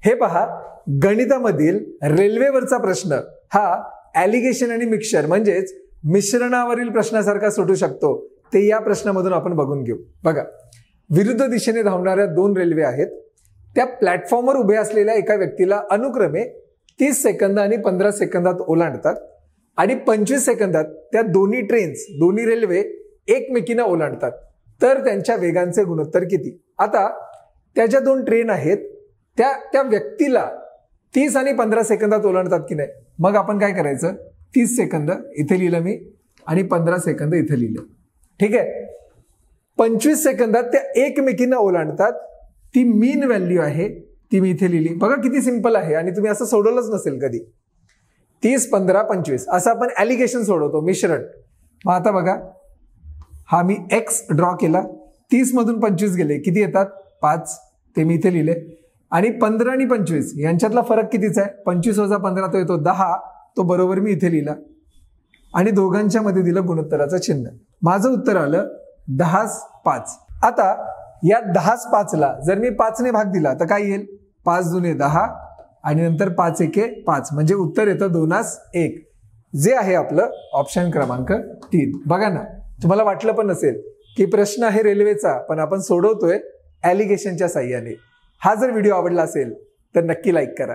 हे पहा, गणितामधील रेल्वेवरचा प्रश्न हा ॲलिगेशन आणि मिक्सचर म्हणजेच मिश्रणावरील प्रश्नासारखा सुटू शकतो, ते या प्रश्नामधून आपण बघून घेऊ. बघा, विरुद्ध दिशेने धावणाऱ्या दोन रेल्वे आहेत. त्या प्लॅटफॉर्मवर उभे असलेल्या एका व्यक्तीला अनुक्रमे 30 सेकंद आणि 15 सेकंदात ओलांडतात आणि 25 सेकंदात त्या दोन्ही रेल्वे एकमेकींना ओलांडतात. तर त्यांच्या वेगांचे गुणोत्तर किती? आता त्या ज्या दोन ट्रेन आहेत त्या व्यक्तीला 30 आणि 15 सेकंदात ओलांडतात की नाही. मग आपण काय करायचं, 30 सेकंद इथे लिहिलं मी आणि 15 सेकंद इथे लिहिलं. ठीक आहे. 25 सेकंदात त्या एकमेकींना ओलांडतात. ती मीन व्हॅल्यू आहे, ती मी इथे लिहिली. बघा किती सिंपल आहे आणि तुम्ही असं सोडवलंच नसेल कधी. 30, 15, 25 असं आपण ॲलिगेशन सोडवतो, मिश्रण. मग आता बघा, हा मी एक्स ड्रॉ केला. 30 मधून 25 गेले, किती येतात? 5. ते मी इथे लिहिले. आणि 15 आणि 25 यांच्यातला फरक कितीचा आहे? 25 वजा 15 तो येतो 10. तो बरोबर मी इथे लिहिला आणि दोघांच्या मध्ये दिलं गुणोत्तराचं चिन्ह. माझं उत्तर आलं 10/5. आता या 10/5ला जर मी 5 ने भाग दिला तर काय येईल? 5 दुने 10 आणि नंतर 5 एके 5 म्हणजे उत्तर येतं 2/1, जे आहे आपलं ऑप्शन क्रमांक 3. बघा ना, तुम्हाला वाटलं पण नसेल की प्रश्न आहे रेल्वेचा, पण आपण सोडवतोय ॲलिगेशनच्या साह्याने. हा जर व्हिडिओ आवडला असेल तर नक्की लाईक करा.